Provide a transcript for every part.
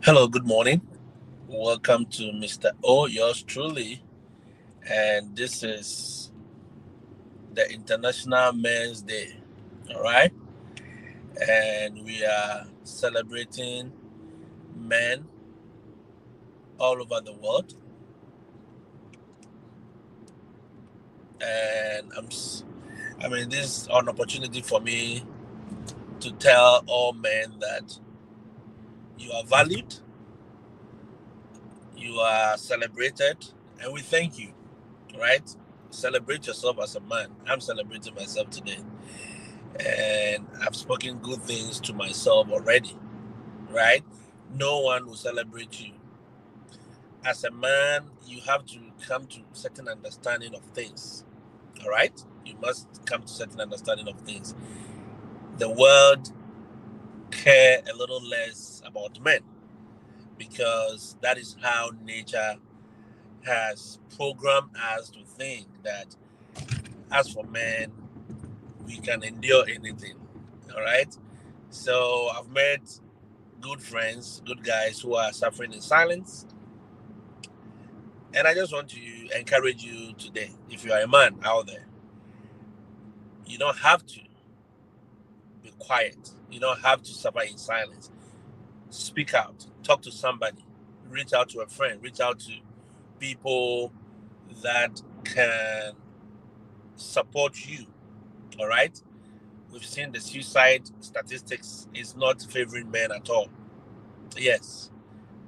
Hello, good morning. Welcome to Mr. O, yours truly. And this is the International Men's Day. All right. And we are celebrating men all over the world. And this is an opportunity for me to tell all men that you are valued, you are celebrated, and we thank you. Right? Celebrate yourself as a man. I'm celebrating myself today. And I've spoken good things to myself already, right? No one will celebrate you. As a man, you have to come to certain understanding of things, all right? You must come to certain understanding of things. The world care a little less about men because that is how nature has programmed us to think that as for men, we can endure anything, all right? So I've met good friends, good guys who are suffering in silence. And I just want to encourage you today, if you are a man out there, you don't have to be quiet. You don't have to suffer in silence. Speak out, talk to somebody, reach out to a friend, reach out to people that can support you. All right? We've seen the suicide statistics is not favoring men at all. Yes,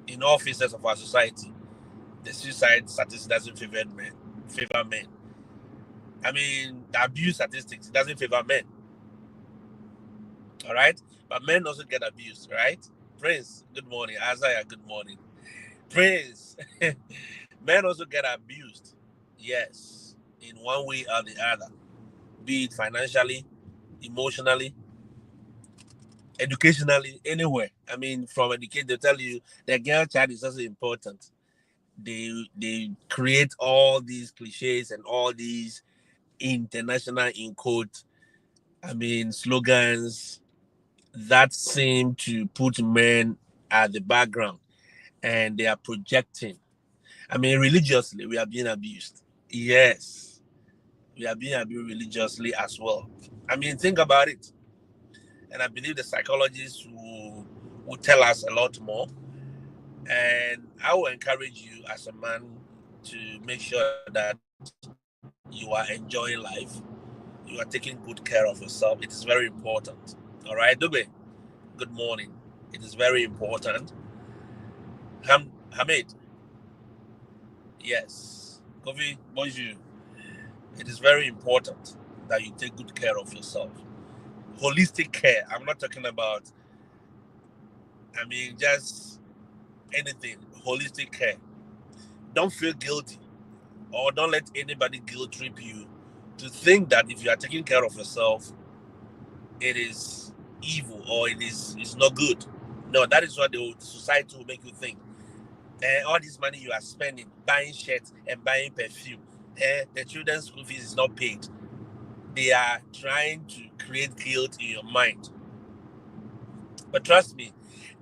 in all phases of our society, the suicide statistics doesn't favor men. Favor men. The abuse statistics doesn't favor men. All right, but men also get abused, right? Prince, good morning. Isaiah, good morning. Prince, men also get abused. Yes, in one way or the other, be it financially, emotionally, educationally, anywhere. From education, they tell you the girl child is also important. They create all these cliches and all these international in quote slogans that seem to put men at the background, and they are projecting. Religiously we are being abused. Yes, we are being abused religiously as well. Think about it. And I believe the psychologists will tell us a lot more. And I will encourage you as a man to make sure that you are enjoying life, you are taking good care of yourself. It is very important. All right, Dube, good morning. It is very important. Hamid, yes. Kofi, bonjour. It is very important that you take good care of yourself. Holistic care. I'm not talking about, just anything. Holistic care. Don't feel guilty or don't let anybody guilt trip you to think that if you are taking care of yourself, it is evil or it's not good. No, that is what the society will make you think. All this money you are spending buying shirts and buying perfume, the children's school fees is not paid. They are trying to create guilt in your mind. But trust me,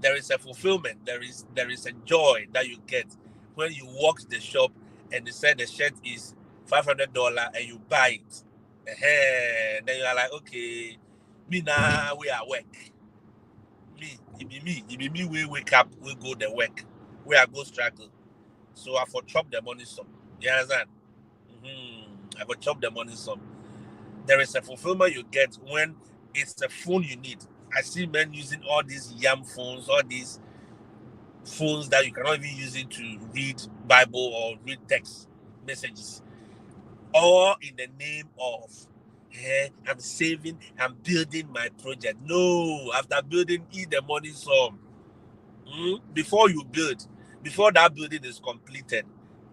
there is a fulfillment, there is a joy that you get when you walk to the shop and they say the shirt is $500 and you buy it. Then you are like, okay, me now we are work. It be me, we wake up, we go the work, we are go struggle. So I for chop the money some. You understand? I for chop the money some. There is a fulfillment you get when it's the phone you need. I see men using all these yam phones, all these phones that you cannot even use it to read Bible or read text messages, all in the name of I'm saving, I'm building my project. No, after building, eat the money some. Before you build, before that building is completed,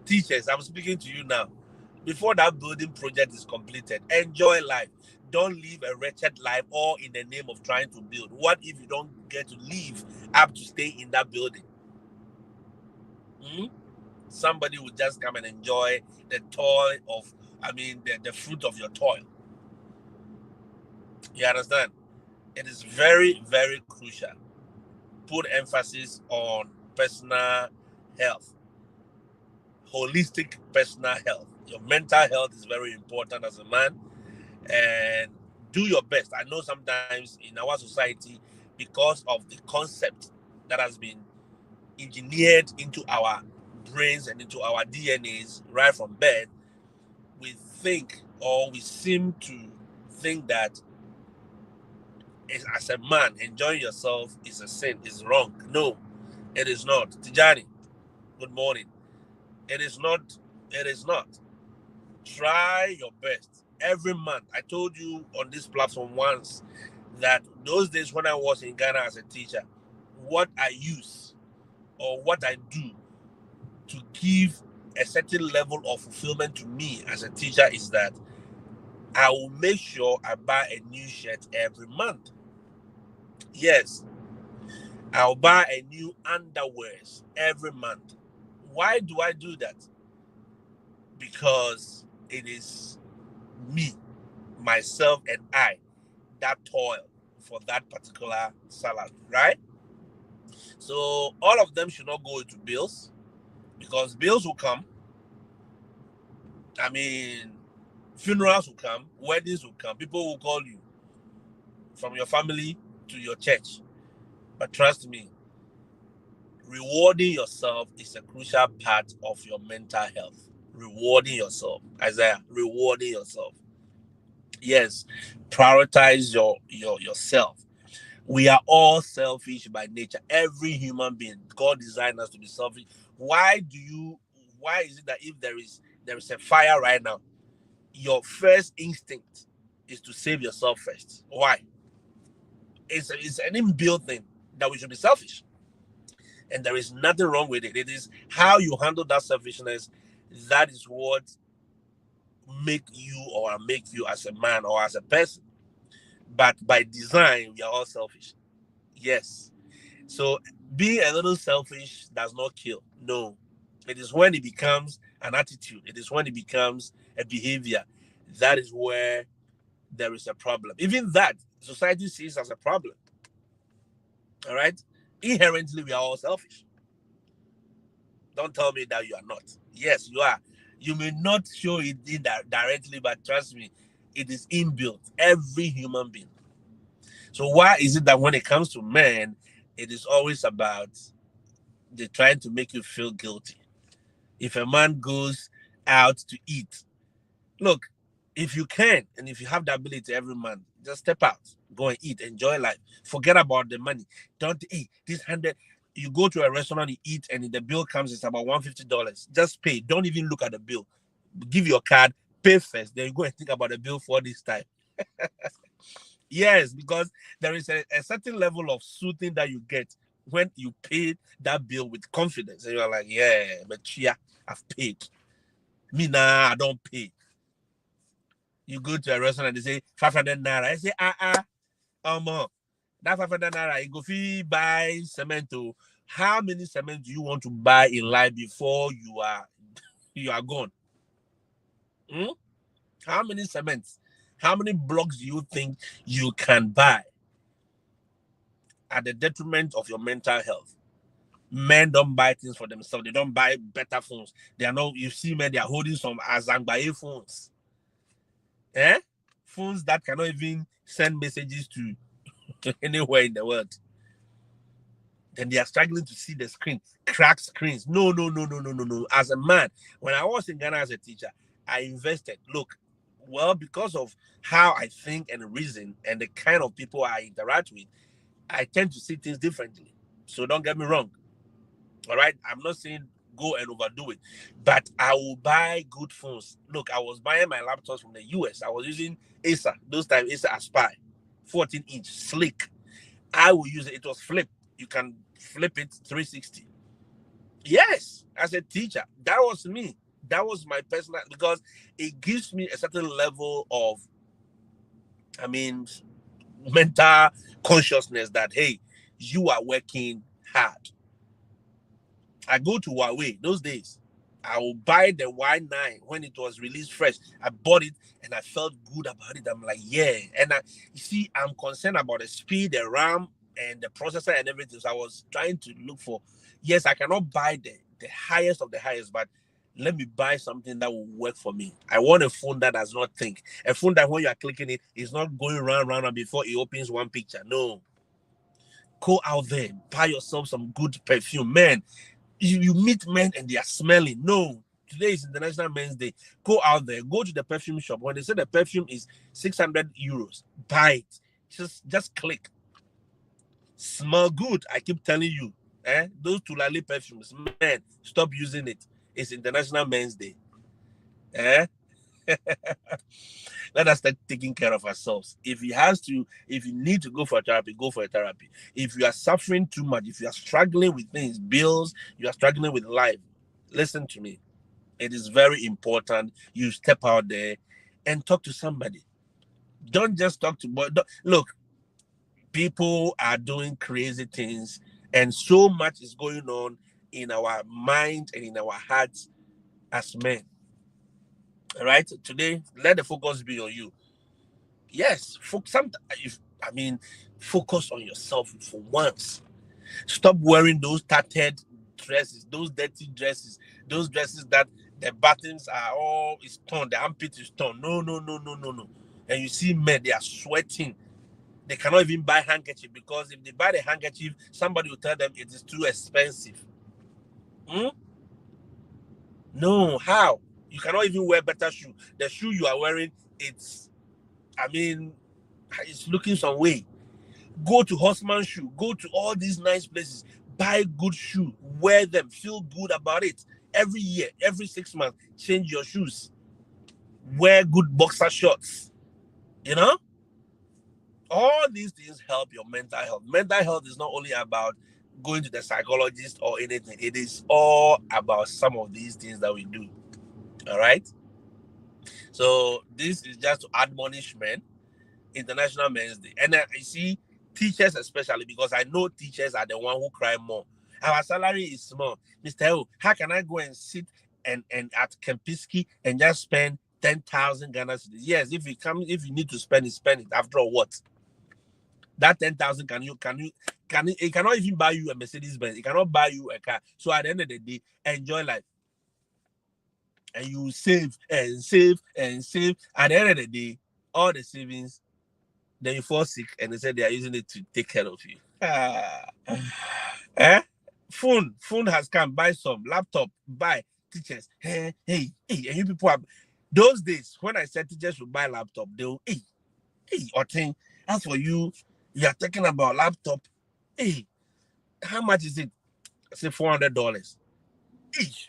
teachers, I'm speaking to you now. Before that building project is completed, enjoy life. Don't live a wretched life all in the name of trying to build. What if you don't get to live up to stay in that building? Hmm? Somebody will just come and enjoy the toil of, the fruit of your toil. You understand? It is very, very crucial. Put emphasis on personal health, holistic personal health. Your mental health is very important as a man, and do your best. I know sometimes in our society, because of the concept that has been engineered into our brains and into our DNAs right from birth, we think, or we seem to think, that as a man, enjoying yourself is a sin, is wrong. No, it is not. Tijani, good morning. It is not. It is not. Try your best every month. I told you on this platform once that those days when I was in Ghana as a teacher, what I use or what I do to give a certain level of fulfillment to me as a teacher is that I will make sure I buy a new shirt every month. Yes, I'll buy a new underwears every month. Why do I do that? Because it is me, myself, and I that toil for that particular salary, right? So all of them should not go into bills, because bills will come. I mean, funerals will come, weddings will come, people will call you from your family to your church. But trust me, rewarding yourself is a crucial part of your mental health. Rewarding yourself, Isaiah, rewarding yourself. Yes, prioritize yourself. We are all selfish by nature. Every human being, God designed us to be selfish. Why do you? Why is it that if there is a fire right now, your first instinct is to save yourself first? Why? It's an inbuilt thing that we should be selfish, and there is nothing wrong with it. It is how you handle that selfishness that is what make you as a man or as a person. But by design, we are all selfish. Yes. So being a little selfish does not kill. No. It is when it becomes an attitude, it is when it becomes a behavior, that is where there is a problem. Even that, society sees as a problem. All right? Inherently, we are all selfish. Don't tell me that you are not. Yes, you are. You may not show it directly, but trust me, it is inbuilt. Every human being. So why is it that when it comes to men, it is always about they trying to make you feel guilty? If a man goes out to eat, look, if you can and if you have the ability every month, just step out, go and eat, enjoy life. Forget about the money. Don't eat this 100. You go to a restaurant, you eat, and the bill comes, it's about $150. Just pay. Don't even look at the bill. Give your card, pay first, then you go and think about the bill for this time. Yes, because there is a certain level of soothing that you get when you pay that bill with confidence. And you're like, yeah, but yeah, I've paid. Me nah, I don't pay. You go to a restaurant and they say 500 naira. I say, that 500 naira, you go fee buy cement. How many cement do you want to buy in life before you are gone? Hmm? How many cements? How many blocks do you think you can buy at the detriment of your mental health? Men don't buy things for themselves. They don't buy better phones. They are not. You see, men, they are holding some Azangbaye phones. Eh? Phones that cannot even send messages to anywhere in the world. Then they are struggling to see the screen, cracked screens. No, no, no, no, no, no, no. As a man, when I was in Ghana as a teacher, I invested. Look, well, because of how I think and reason and the kind of people I interact with, I tend to see things differently. So don't get me wrong. All right. I'm not saying go and overdo it, but I will buy good phones. Look, I was buying my laptops from the US. I was using Acer, those times Acer Aspire, 14-inch, slick. I will use it. It was flip. You can flip it 360. Yes, as a teacher, that was me. That was my personal, because it gives me a certain level of, I mean, mental consciousness that, hey, you are working hard. I go to Huawei those days. I will buy the Y9 when it was released fresh. I bought it and I felt good about it. I'm like, yeah. And you see, I'm concerned about the speed, the RAM, and the processor and everything. So I was trying to look for, yes, I cannot buy the highest of the highest, but let me buy something that will work for me. I want a phone that does not think. A phone that when you are clicking it, it's not going round before it opens one picture. No. Go out there, buy yourself some good perfume. Man, you meet men and they are smelling. No. Today is International Men's Day. Go out there, go to the perfume shop. When they say the perfume is 600 euros, buy it. Just click. Smell good. I keep telling you. Those Tulali perfumes, man, stop using it. It's International Men's Day. Let us start taking care of ourselves. If you need to go for therapy, go for a therapy. If you are suffering too much, if you are struggling with things, bills, you are struggling with life, listen to me. It is very important you step out there and talk to somebody. Don't just talk to look, people are doing crazy things, and so much is going on in our mind and in our hearts as men. All right, today let the focus be on you. Yes, focus on yourself for once. Stop wearing those tattered dresses, those dirty dresses, those dresses that the buttons are all is torn, the armpit is torn. No. And you see men, they are sweating. They cannot even buy handkerchief, because if they buy the handkerchief, somebody will tell them it is too expensive. No, how? You cannot even wear better shoe. The shoe you are wearing, it's looking some way. Go to Horseman Shoe. Go to all these nice places. Buy good shoe. Wear them. Feel good about it. Every year, every 6 months, change your shoes. Wear good boxer shorts. All these things help your mental health. Mental health is not only about going to the psychologist or anything. It is all about some of these things that we do. All right? So this is just to admonish men. International Men's Day. And I see teachers especially, because I know teachers are the one who cry more. Our salary is small. Mr. O, how can I go and sit and at Kempinski and just spend 10,000 Ghana cedis? Yes, if you need to spend it. After all, what? That 10,000 it cannot even buy you a Mercedes Benz. It cannot buy you a car. So at the end of the day, enjoy life. And you save and save and save. At the end of the day, all the savings, then you fall sick and they said they are using it to take care of you. Phone has come. Buy some. Laptop, buy. Teachers, hey, and you people have those days when I said teachers will buy laptop, they will, or thing. As for you are talking about laptop. How much is it? I say $400.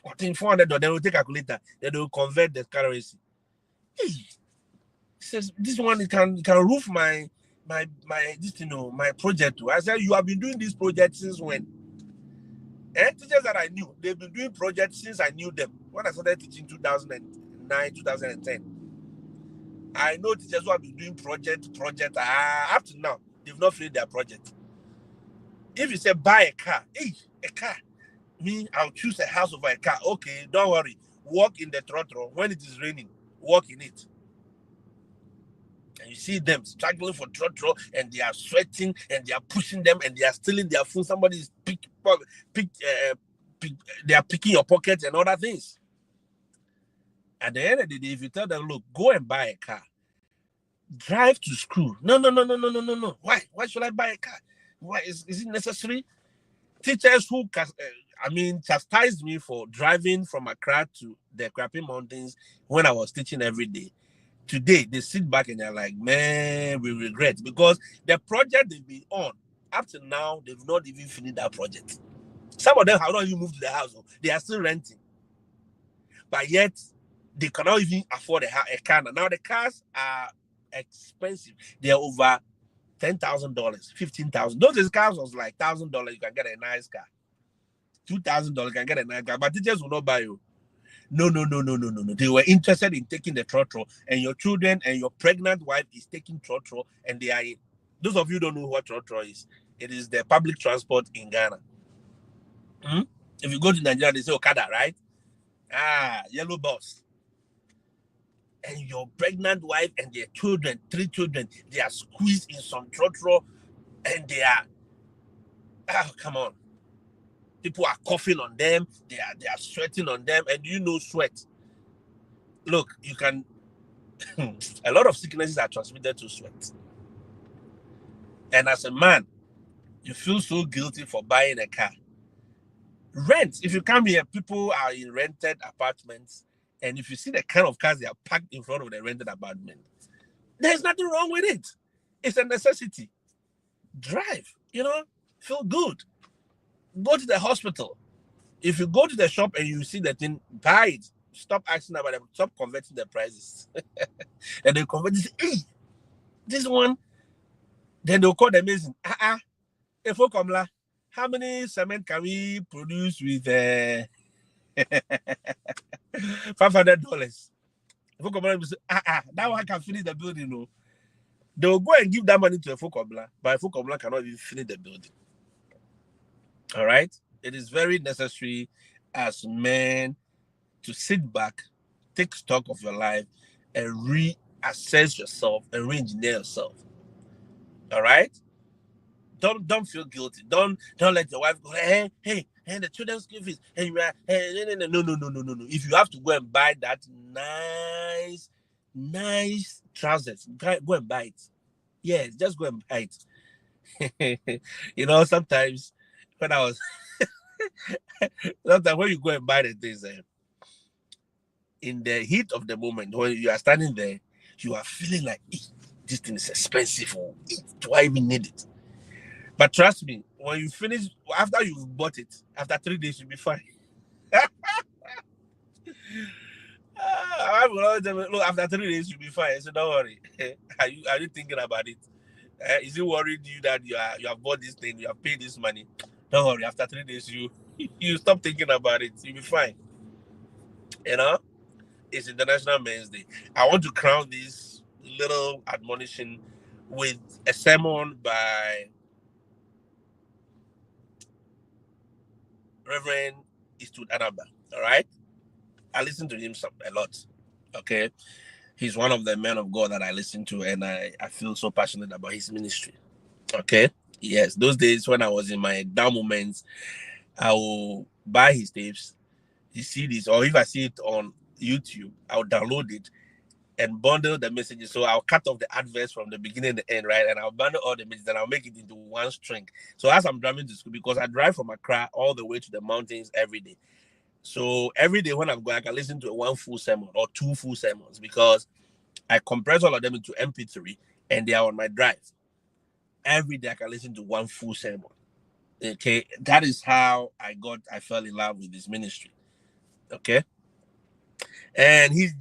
Or thing $400. They will take a calculator. Then they will convert the currency. Says this one can roof my my project too. I said, you have been doing this project since when? Teachers that I knew, they've been doing projects since I knew them. When I started teaching 2009, 2010. I know teachers who have been doing project up to now, they've not finished their project. If you say buy a car, a car, I'll choose a house over a car. Okay, don't worry. Walk in the trotro. When it is raining, walk in it. And you see them struggling for trotro, and they are sweating, and they are pushing them, and they are stealing their food. Somebody is they are picking your pockets and other things. At the end of the day, if you tell them, look, go and buy a car, drive to school. No. Why? Why should I buy a car? Why is it necessary? Teachers who chastised me for driving from Accra to the Crappy Mountains when I was teaching every day. Today, they sit back and they're like, man, we regret, because the project they've been on, up to now, they've not even finished that project. Some of them have not even moved to the house. They are still renting. But yet, they cannot even afford a car. Now, the cars are expensive. They are over $10,000, $15,000. Those cars was like $1,000. You can get a nice car. $2,000, you can get a nice car. But teachers will not buy you. No. They were interested in taking the trotro, and your children and your pregnant wife is taking trotro, and they are in. Those of you don't know what trotro is. It is the public transport in Ghana. If you go to Nigeria, they say Okada, right? Yellow bus. And your pregnant wife and their children, 3 children, they are squeezed in some trotro, and they are Oh, come on. People are coughing on them. They are sweating on them. And you know sweat. Look, you can... a lot of sicknesses are transmitted to sweat. And as a man, you feel so guilty for buying a car. Rent. If you come here, people are in rented apartments. And if you see the kind of cars they are parked in front of the rented apartment, there's nothing wrong with it. It's a necessity. Drive, feel good. Go to the hospital. If you go to the shop and you see the thing, buy it. Stop asking about it. Stop converting the prices. And they convert this. Hey, this one. Then they'll call the amazing. How many cement can we produce with $500? That one can finish the building. No. They'll go and give that money to a Fokobla, but a Fokobla cannot even finish the building. All right? It is very necessary as men to sit back, take stock of your life, and reassess yourself and re-engineer yourself. All right? Don't feel guilty. Don't let your wife go, hey, the children's school fees. Hey, no. If you have to go and buy that nice trousers, go and buy it. Yes, just go and buy it. Sometimes when I was sometimes when you go and buy the things, in the heat of the moment, when you are standing there, you are feeling like, this thing is expensive. Do I even need it? But trust me, when you finish, after you've bought it, after 3 days, you'll be fine. Look, after 3 days, you'll be fine. So don't worry. Are you thinking about it? Is it worried you that you have bought this thing, you have paid this money? Don't worry. After 3 days, you stop thinking about it. You'll be fine. It's International Men's Day. I want to crown this little admonition with a sermon by Reverend Eastwood Anaba. All right, I listen to him a lot. Okay, he's one of the men of God that I listen to, and I feel so passionate about his ministry. Okay, yes, those days when I was in my down moments, I will buy his tapes, his CDs, or if I see it on YouTube, I'll download it and bundle the messages. So I'll cut off the adverts from the beginning and the end, right? And I'll bundle all the messages and I'll make it into one string. So as I'm driving to school, because I drive from Accra all the way to the mountains every day. So every day when I'm going, I can listen to one full sermon or 2 full sermons because I compress all of them into MP3 and they are on my drive. Every day I can listen to one full sermon. Okay, that is how I fell in love with this ministry. Okay. And this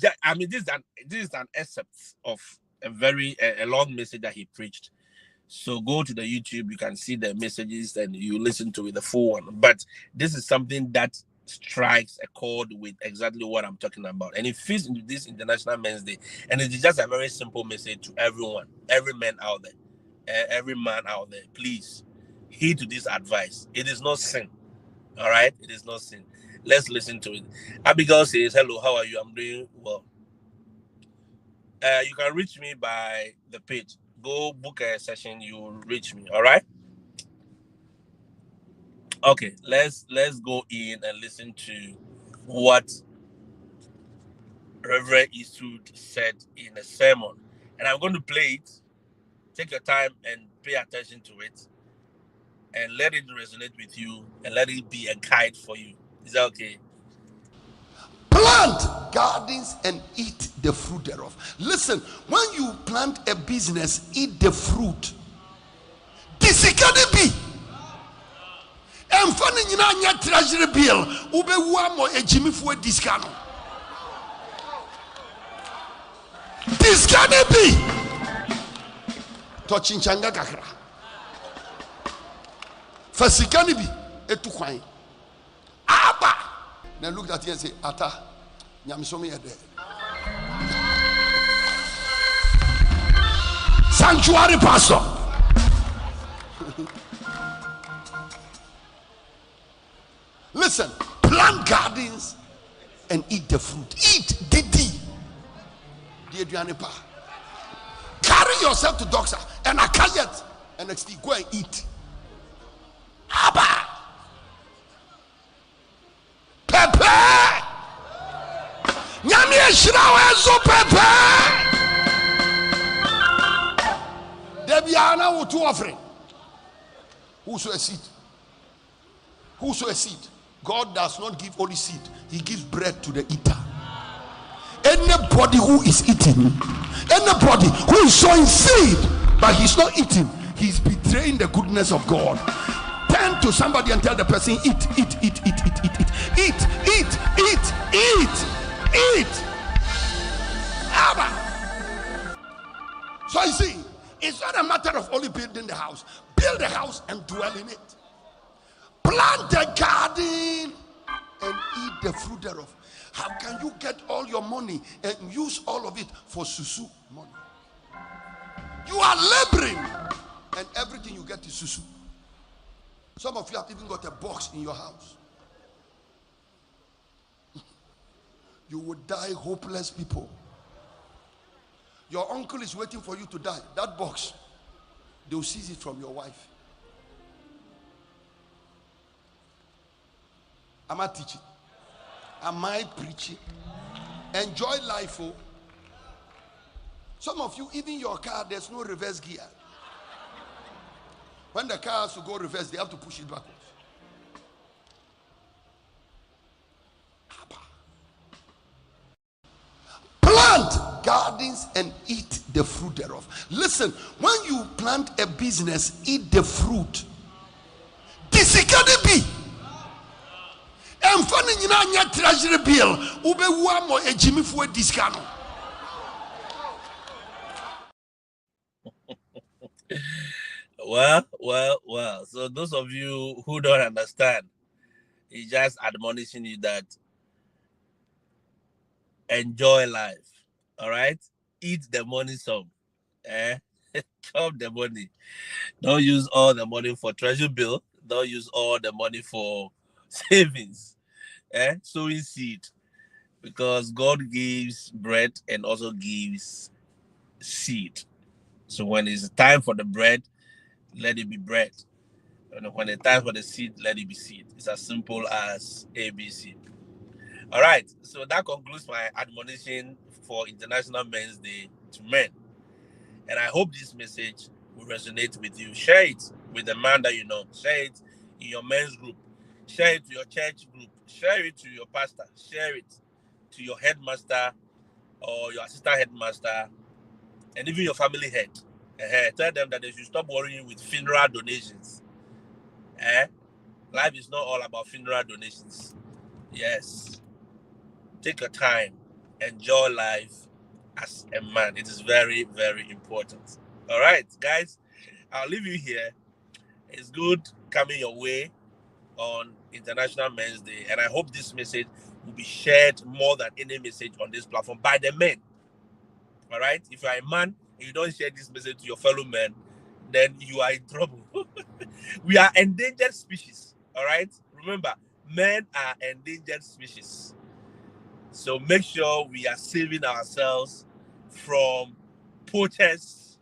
is an excerpt of a long message that he preached. So go to the YouTube, you can see the messages and you listen to it, the full one. But this is something that strikes a chord with exactly what I'm talking about. And it fits into this International Men's Day. And it is just a very simple message to everyone, every man out there. Please heed to this advice. It is not sin. All right? It is not sin. Let's listen to it. Abigail says, hello, how are you? I'm doing well. You can reach me by the page. Go book a session, you'll reach me. All right? Okay, let's go in and listen to what Reverend Eastwood said in a sermon. And I'm going to play it. Take your time and pay attention to it. And let it resonate with you. And let it be a guide for you. Is that okay? Plant gardens and eat the fruit thereof. Listen, when you plant a business, eat the fruit. This can be. And funny, you know, your treasury bill. Ube wamo a Jimmy for discount. This can be. Touching changa kakra. Fasikani be etukwai. Abba. Then look at you and say, Ata, nyamisomi ede. Sanctuary pastor. Listen, plant gardens and eat the fruit. Eat, didi. Carry yourself to doctor and a kayet and next go and eat. Abba. Pepe. Nyame shirawe zo pepe. Debiana wo to offering. Who sow a seed? Who sow a seed? God does not give only seed, he gives bread to the eater. Anybody who is eating, anybody who is sowing seed but he's not eating, he's betraying the goodness of God. Turn to somebody and tell the person, eat, eat, eat, eat, eat, eat, eat, eat, eat, eat, eat. Abba. So you see, it's not a matter of only building the house. Build the house and dwell in it. Plant a garden and eat the fruit thereof. How can you get all your money and use all of it for susu money? You are laboring and everything you get is susu. Some of you have even got a box in your house. You will die hopeless people. Your uncle is waiting for you to die. That box, they will seize it from your wife. Am I teaching? Am I preaching? Enjoy life, oh. Some of you, even your car, there's no reverse gear. When the car has to go reverse, they have to push it backwards. Plant gardens and eat the fruit thereof. Listen, when you plant a business, eat the fruit. This is gonna be. And funny, you know, your treasury bill. Ube wamo a Jimmy for a discount. Well. So those of you who don't understand, he's just admonishing you that enjoy life. All right? Eat the money some. Chop the money. Don't use all the money for treasury bill. Don't use all the money for savings. Sowing seed. Because God gives bread and also gives seed. So when it's time for the bread, let it be bread. And when it's time for the seed, let it be seed. It's as simple as ABC. All right. So that concludes my admonition for International Men's Day to men. And I hope this message will resonate with you. Share it with the man that you know. Share it in your men's group. Share it to your church group. Share it to your pastor. Share it to your headmaster or your assistant headmaster and even your family head. Tell them that they should stop worrying with funeral donations. Life is not all about funeral donations. Yes. Take your time. Enjoy life as a man. It is very, very important. All right, guys. I'll leave you here. It's good coming your way on International Men's Day. And I hope this message will be shared more than any message on this platform by the men. All right? If you're a man and you don't share this message to your fellow men, then you are in trouble. We are endangered species. All right? Remember, men are endangered species. So make sure we are saving ourselves from poachers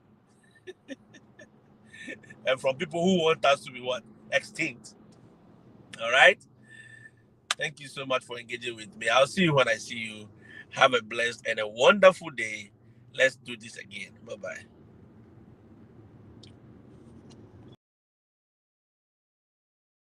and from people who want us to be what? Extinct. All right? Thank you so much for engaging with me. I'll see you when I see you. Have a blessed and a wonderful day. Let's do this again. Bye-bye.